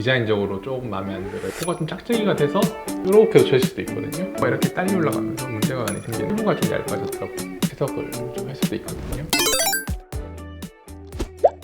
디자인적으로 조금 마음에 안 들어요. 코가 좀 짝짝이가 돼서 이렇게 젖을 수도 있거든요. 이렇게 딸려 올라가면서 문제가 많이 생기는, 피부가 좀 얇아졌다고 해석을 좀 할 수도 있거든요.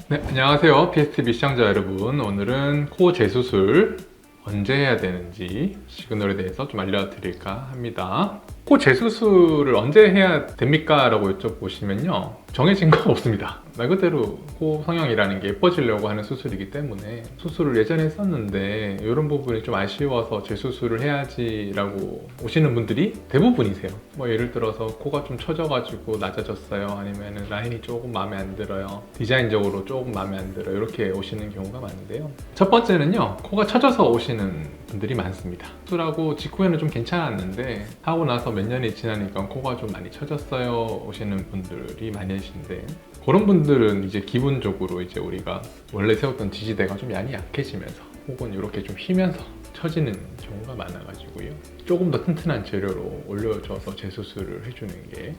네, 안녕하세요. PSTV 시청자 여러분. 오늘은 코 재수술 언제 해야 되는지 시그널에 대해서 좀 알려드릴까 합니다. 코 재수술을 언제 해야 됩니까? 라고 여쭤보시면요, 정해진 건 없습니다. 말 그대로 코 성형이라는 게 예뻐지려고 하는 수술이기 때문에 수술을 예전에 했었는데 이런 부분이 좀 아쉬워서 재수술을 해야지 라고 오시는 분들이 대부분이세요. 예를 들어서 코가 좀 처져가지고 낮아졌어요, 아니면 라인이 조금 마음에 안 들어요, 디자인적으로 조금 마음에 안 들어요, 이렇게 오시는 경우가 많은데요. 첫 번째는요, 코가 처져서 오시는 분들이 많습니다. 수술하고 직후에는 좀 괜찮았는데 하고 나서 몇 년이 지나니까 코가 좀 많이 처졌어요 오시는 분들이 많이 계신데, 그런 분들은 이제 기본적으로 이제 우리가 원래 세웠던 지지대가 좀 많이 약해지면서 혹은 이렇게 좀 휘면서 처지는 경우가 많아가지고요, 조금 더 튼튼한 재료로 올려줘서 재수술을 해주는 게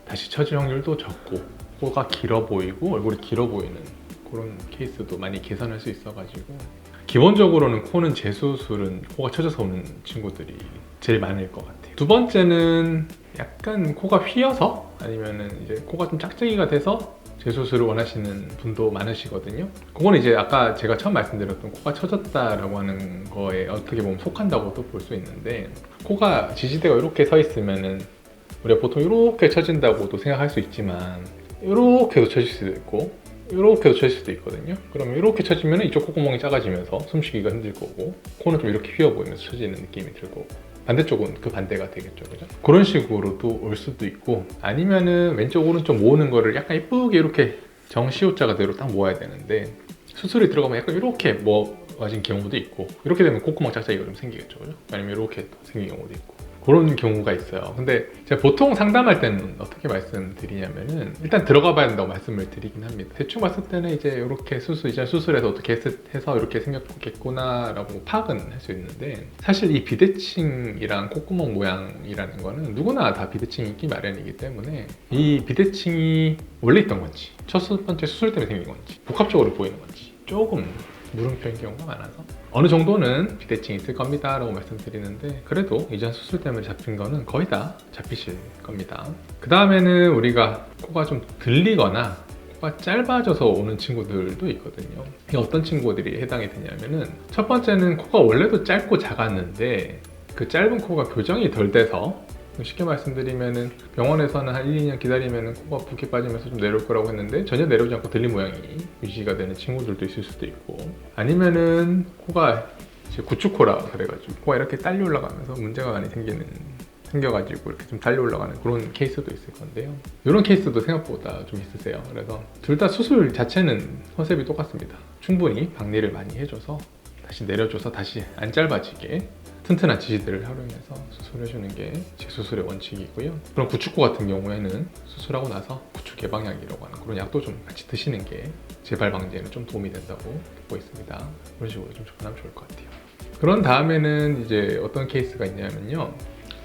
다시 처질 확률도 적고 코가 길어 보이고 얼굴이 길어 보이는 그런 케이스도 많이 개선할 수 있어가지고, 기본적으로는 코는 재수술은 코가 처져서 오는 친구들이 제일 많을 것 같아요. 두 번째는 약간 코가 휘어서 아니면은 이제 코가 좀 짝짝이가 돼서 재수술을 원하시는 분도 많으시거든요. 그건 이제 아까 제가 처음 말씀드렸던 코가 처졌다라고 하는 거에 어떻게 보면 속한다고도 볼 수 있는데, 코가 지지대가 이렇게 서 있으면은 우리가 보통 이렇게 처진다고도 생각할 수 있지만 이렇게도 처질 수도 있고 이렇게도 처질 수도 있거든요. 그러면 이렇게 처지면 이쪽 콧구멍이 작아지면서 숨쉬기가 힘들 거고, 코는 좀 이렇게 휘어 보이면서 처지는 느낌이 들고, 반대쪽은 그 반대가 되겠죠, 그죠? 그런 식으로도 올 수도 있고, 아니면은 왼쪽 오른쪽 모으는 거를 약간 예쁘게 이렇게 정시호자 그대로 딱 모아야 되는데 수술이 들어가면 약간 이렇게 모아진 경우도 있고, 이렇게 되면 콧구멍 짝짝이가 좀 생기겠죠, 그죠? 아니면 이렇게 생긴 경우도 있고, 그런 경우가 있어요. 근데 제가 보통 상담할 때는 어떻게 말씀드리냐면은, 일단 들어가 봐야 된다고 말씀을 드리긴 합니다. 대충 봤을 때는 이제 이렇게 이제 수술해서 어떻게 해서 이렇게 생겼겠구나 라고 파악은 할 수 있는데, 사실 이 비대칭이랑 콧구멍 모양이라는 거는 누구나 다 비대칭이 있기 마련이기 때문에, 이 비대칭이 원래 있던 건지 첫 번째 수술 때문에 생긴 건지 복합적으로 보이는 건지 조금 물음표인 경우가 많아서 어느 정도는 비대칭이 있을 겁니다 라고 말씀드리는데, 그래도 이전 수술 때문에 잡힌 거는 거의 다 잡히실 겁니다. 그 다음에는 우리가 코가 좀 들리거나 코가 짧아져서 오는 친구들도 있거든요. 이게 어떤 친구들이 해당이 되냐면은, 첫 번째는 코가 원래도 짧고 작았는데 그 짧은 코가 교정이 덜 돼서, 쉽게 말씀드리면은 병원에서는 한 1, 2년 기다리면은 코가 붓기 빠지면서 좀 내려올 거라고 했는데 전혀 내려오지 않고 들린 모양이 유지가 되는 친구들도 있을 수도 있고, 아니면은 코가 이제 구축코라 그래가지고 코가 이렇게 딸려 올라가면서 문제가 많이 생겨가지고 이렇게 좀 달려 올라가는 그런 케이스도 있을 건데요. 이런 케이스도 생각보다 좀 있으세요. 그래서 둘 다 수술 자체는 컨셉이 똑같습니다. 충분히 박리를 많이 해줘서 다시 내려줘서 다시 안 짧아지게 튼튼한 지지대를 활용해서 수술해주는 게 재수술의 원칙이고요. 그럼 구축코 같은 경우에는 수술하고 나서 구축 예방약이라고 하는 그런 약도 좀 같이 드시는 게 재발 방지에는 좀 도움이 된다고 보고 있습니다. 그런 식으로 좀 접근하면 좋을 것 같아요. 그런 다음에는 이제 어떤 케이스가 있냐면요,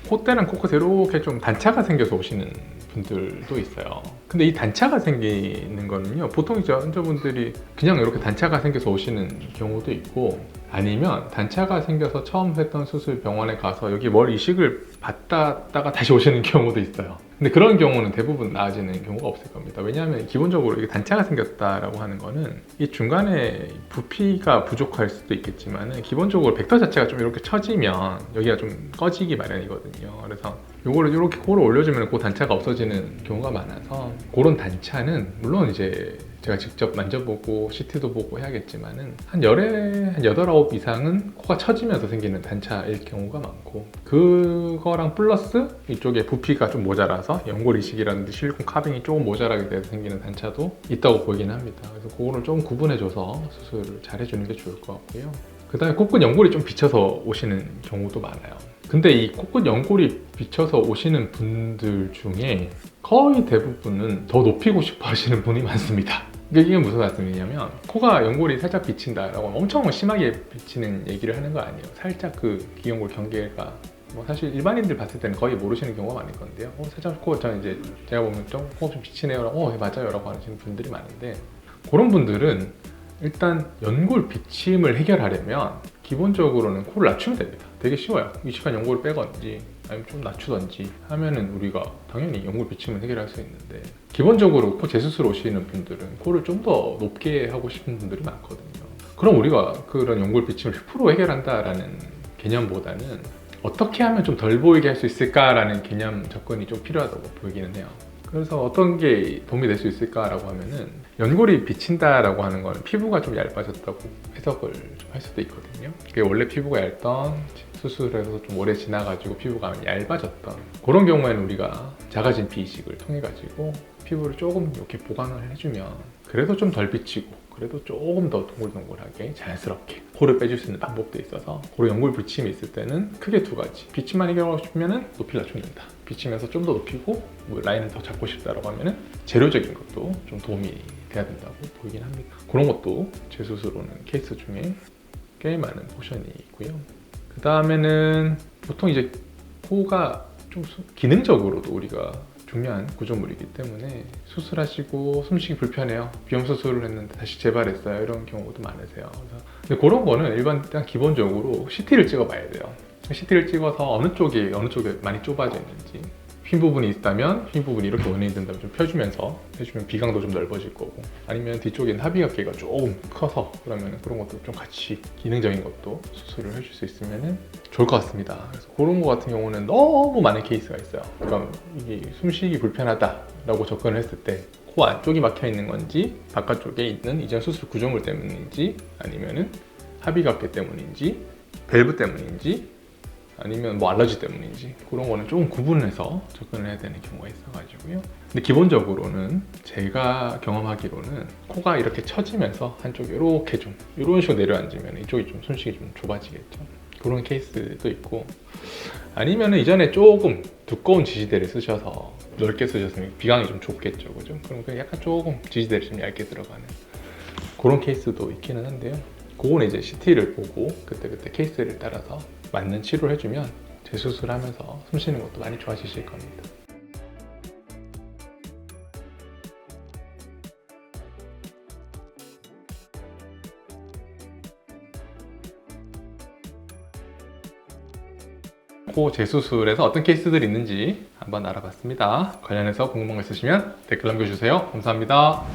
콧대랑 코끝에 이렇게 좀 단차가 생겨서 오시는 분들도 있어요. 근데 이 단차가 생기는 거는요, 보통 이제 환자분들이 그냥 이렇게 단차가 생겨서 오시는 경우도 있고, 아니면 단차가 생겨서 처음 했던 수술 병원에 가서 여기 뭘 이식을 받다가 다시 오시는 경우도 있어요. 근데 그런 경우는 대부분 나아지는 경우가 없을 겁니다. 왜냐하면 기본적으로 이게 단차가 생겼다라고 하는 거는 이 중간에 부피가 부족할 수도 있겠지만, 기본적으로 벡터 자체가 좀 이렇게 처지면 여기가 좀 꺼지기 마련이거든요. 그래서 요거를 이렇게 코를 올려주면 그 단차가 없어지는 경우가 많아서, 그런 단차는 물론 이제 제가 직접 만져보고 CT도 보고 해야겠지만은 한 열에 한 8, 9 이상은 코가 처지면서 생기는 단차일 경우가 많고, 그거랑 플러스 이쪽에 부피가 좀 모자라서 연골 이식이라든지 실리콘 카빙이 조금 모자라게 돼서 생기는 단차도 있다고 보이긴 합니다. 그래서 그거를 좀 구분해줘서 수술을 잘 해주는 게 좋을 것 같고요. 그 다음에 코끝 연골이 좀 비쳐서 오시는 경우도 많아요. 근데 이 코끝 연골이 비쳐서 오시는 분들 중에 거의 대부분은 더 높이고 싶어 하시는 분이 많습니다. 이게 무슨 말씀이냐면, 코가 연골이 살짝 비친다라고 엄청 심하게 비치는 얘기를 하는 거 아니에요. 살짝 그 귀연골 경계가 사실 일반인들 봤을 때는 거의 모르시는 경우가 많을 건데요. 살짝 코가, 저는 이제 제가 보면 코가 좀 비치네요 라고, 네, 맞아요 라고 하시는 분들이 많은데, 그런 분들은 일단 연골 비침을 해결하려면 기본적으로는 코를 낮추면 됩니다. 되게 쉬워요. 위치간 연골을 빼건지 아니면 좀 낮추던지 하면은 우리가 당연히 연골 비침을 해결할 수 있는데, 기본적으로 코 재수술 오시는 분들은 코를 좀 더 높게 하고 싶은 분들이 많거든요. 그럼 우리가 그런 연골 비침을 100% 해결한다라는 개념보다는 어떻게 하면 좀 덜 보이게 할 수 있을까라는 개념 접근이 좀 필요하다고 보이기는 해요. 그래서 어떤 게 도움이 될 수 있을까라고 하면은, 연골이 비친다라고 하는 건 피부가 좀 얇아졌다고 해석을 좀 할 수도 있거든요. 그게 원래 피부가 얇던, 수술해서 좀 오래 지나가지고 피부가 얇아졌던 그런 경우에는 우리가 작아진 비이식을 통해 가지고 피부를 조금 이렇게 보강을 해주면 그래도 좀 덜 비치고 그래도 조금 더 동글동글하게 자연스럽게 코를 빼줄 수 있는 방법도 있어서, 그런 연골 비침이 있을 때는 크게 두 가지. 비침만 해결하고 싶으면 높이를 낮춘다. 비치면서 좀 더 높이고 뭐 라인을 더 잡고 싶다라고 하면은 재료적인 것도 좀 도움이 돼야 된다고 보이긴 합니다. 그런 것도 재수술로는 케이스 중에 꽤 많은 포션이 있고요. 그 다음에는 보통 이제 코가 좀 기능적으로도 우리가 중요한 구조물이기 때문에 수술하시고 숨쉬기 불편해요. 비염 수술을 했는데 다시 재발했어요. 이런 경우도 많으세요. 근데 그런 거는 일단 기본적으로 CT를 찍어봐야 돼요. CT를 찍어서 어느 쪽에 많이 좁아져 있는지, 흰 부분이 있다면 흰 부분이 이렇게 원인이 된다면 좀 펴주면서 해주면 비강도 좀 넓어질 거고, 아니면 뒤쪽에 합의각계가 조금 커서 그러면 그런 것도 좀 같이 기능적인 것도 수술을 해줄 수 있으면 좋을 것 같습니다. 그래서 그런 거 같은 경우는 너무 많은 케이스가 있어요. 그러니까 이게 숨쉬기 불편하다라고 접근을 했을 때 코 안쪽이 막혀 있는 건지, 바깥쪽에 있는 이전 수술 구조물 때문인지, 아니면은 합의각계 때문인지, 밸브 때문인지, 아니면 뭐 알러지 때문인지, 그런 거는 조금 구분해서 접근을 해야 되는 경우가 있어가지고요. 근데 기본적으로는 제가 경험하기로는 코가 이렇게 처지면서 한쪽이 이렇게 좀 이런 식으로 내려앉으면 이쪽이 좀 숨쉬기 좀 좁아지겠죠. 그런 케이스도 있고, 아니면 이전에 조금 두꺼운 지지대를 쓰셔서 넓게 쓰셨으면 비강이 좀 좁겠죠, 그죠? 그럼 그냥 약간 조금 지지대를 좀 얇게 들어가는 그런 케이스도 있기는 한데요. 그건 이제 CT를 보고 그때 케이스를 따라서 맞는 치료를 해주면 재수술하면서 숨 쉬는 것도 많이 좋아지실 겁니다. 코 재수술에서 어떤 케이스들이 있는지 한번 알아봤습니다. 관련해서 궁금한 거 있으시면 댓글 남겨주세요. 감사합니다.